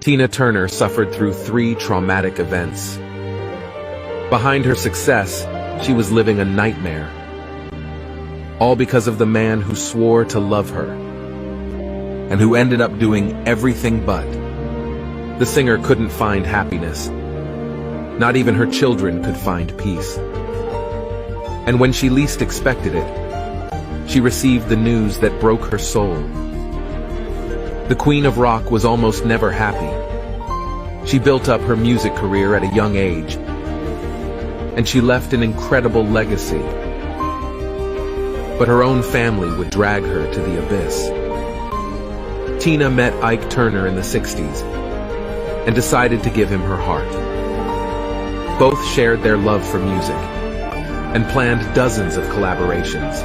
Tina Turner suffered through 3 traumatic events. Behind her success, she was living a nightmare. All because of the man who swore to love her, and who ended up doing everything but. The singer couldn't find happiness. Not even her children could find peace. And when she least expected it, she received the news that broke her soul. The Queen of Rock was almost never happy. She built up her music career at a young age, and she left an incredible legacy. But her own family would drag her to the abyss. Tina met Ike Turner in the 60s and decided to give him her heart. Both shared their love for music and planned dozens of collaborations.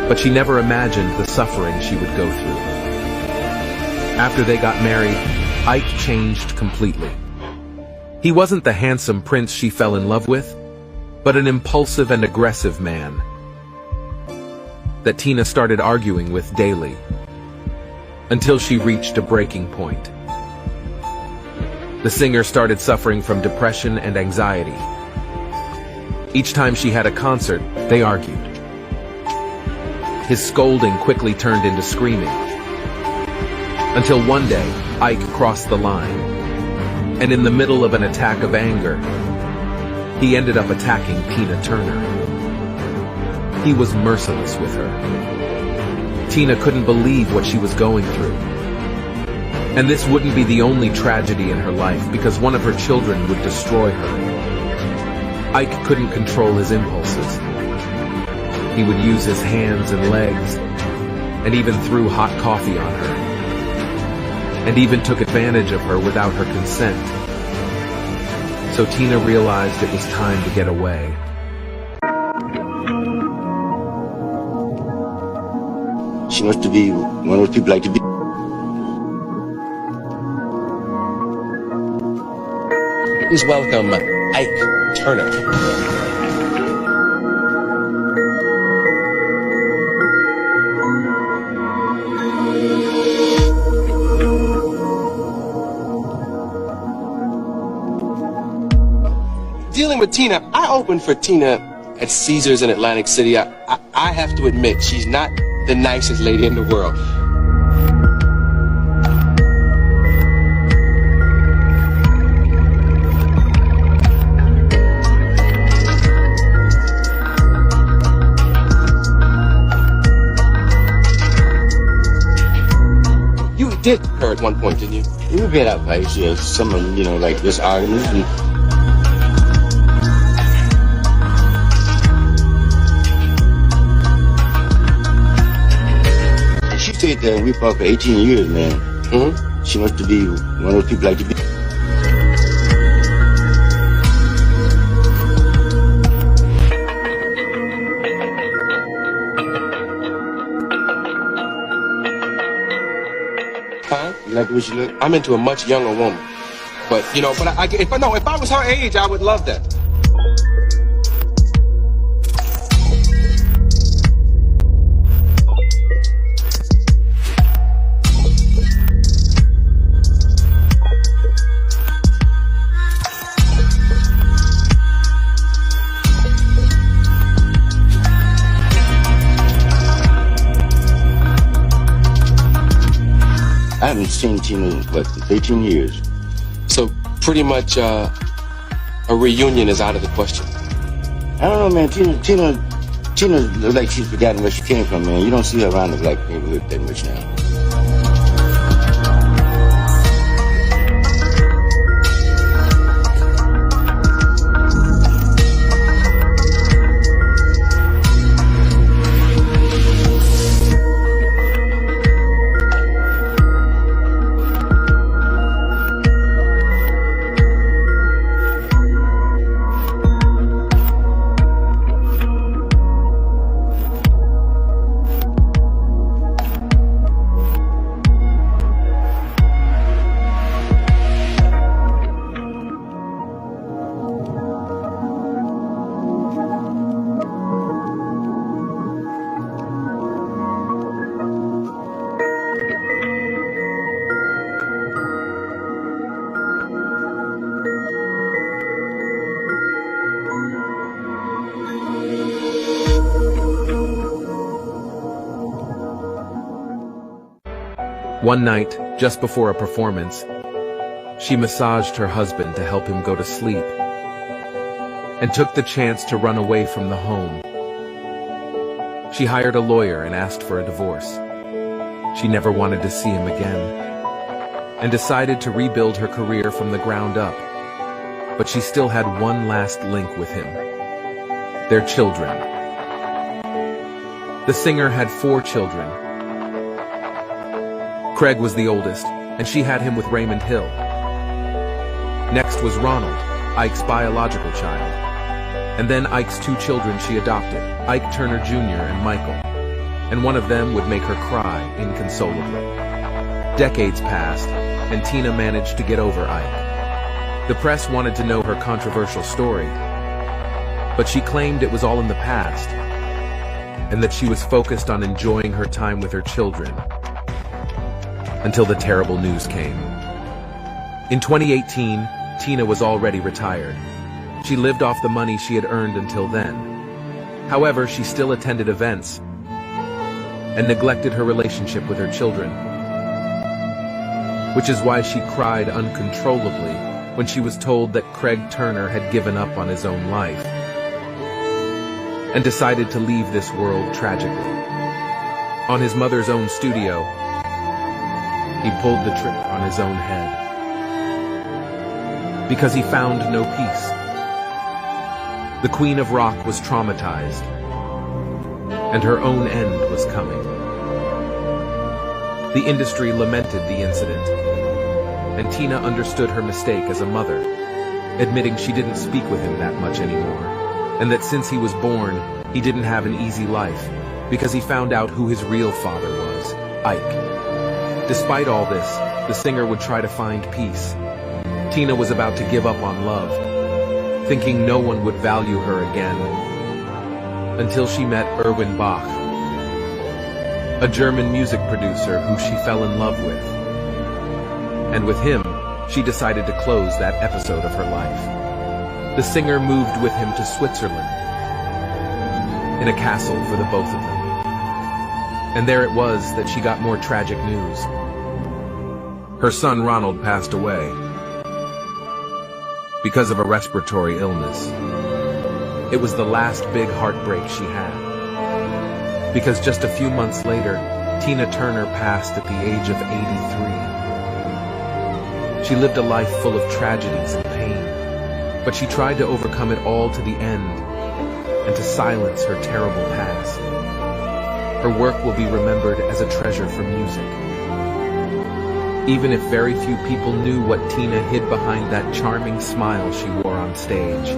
But she never imagined the suffering she would go through. After they got married, Ike changed completely. He wasn't the handsome prince she fell in love with, but an impulsive and aggressive man that Tina started arguing with daily, until she reached a breaking point. The singer started suffering from depression and anxiety. Each time she had a concert, they argued. His scolding quickly turned into screaming, until one day, Ike crossed the line, and in the middle of an attack of anger, he ended up attacking Tina Turner. He was merciless with her. Tina couldn't believe what she was going through. And this wouldn't be the only tragedy in her life, because one of her children would destroy her. Ike couldn't control his impulses. He would use his hands and legs, and even threw hot coffee on her, and even took advantage of her without her consent. So Tina realized it was time to get away. She wants to be one of those people like to be. Please welcome Ike Turner. Dealing with Tina, I opened for Tina at Caesars in Atlantic City. I have to admit, she's not the nicest lady in the world. You did her at one point, didn't you? We get out fights, yeah. Some of them, you know, like this arguments. And she stayed there and we fought for 18 years, man. Mm-hmm. She wants to be one of those people like to be. Huh? You like the way she look? I'm into a much younger woman. But, you know, if I was her age, I would love that. I haven't seen Tina in, 18 years. So pretty much a reunion is out of the question. I don't know, man. Tina looks like she's forgotten where she came from, man. You don't see her around the black neighborhood that much now. One night, just before a performance, she massaged her husband to help him go to sleep and took the chance to run away from the home. She hired a lawyer and asked for a divorce. She never wanted to see him again and decided to rebuild her career from the ground up. But she still had one last link with him: their children. The singer had 4 children. Craig was the oldest, and she had him with Raymond Hill. Next was Ronald, Ike's biological child. And then Ike's 2 children she adopted, Ike Turner Jr. and Michael. And one of them would make her cry inconsolably. Decades passed, and Tina managed to get over Ike. The press wanted to know her controversial story, but she claimed it was all in the past, and that she was focused on enjoying her time with her children, until the terrible news came. In 2018, Tina was already retired. She lived off the money she had earned until then. However, she still attended events and neglected her relationship with her children, which is why she cried uncontrollably when she was told that Craig Turner had given up on his own life and decided to leave this world tragically. On his mother's own studio, he pulled the trick on his own head because he found no peace. The Queen of Rock was traumatized, and her own end was coming. The industry lamented the incident, and Tina understood her mistake as a mother, admitting she didn't speak with him that much anymore, and that since he was born, he didn't have an easy life, because he found out who his real father was, Ike. Despite all this, the singer would try to find peace. Tina was about to give up on love, thinking no one would value her again, until she met Erwin Bach, a German music producer who she fell in love with. And with him, she decided to close that episode of her life. The singer moved with him to Switzerland, in a castle for the both of them. And there it was that she got more tragic news. Her son Ronald passed away because of a respiratory illness. It was the last big heartbreak she had, because just a few months later, Tina Turner passed at the age of 83. She lived a life full of tragedies and pain, but she tried to overcome it all to the end and to silence her terrible past. Her work will be remembered as a treasure for music. Even if very few people knew what Tina hid behind that charming smile she wore on stage.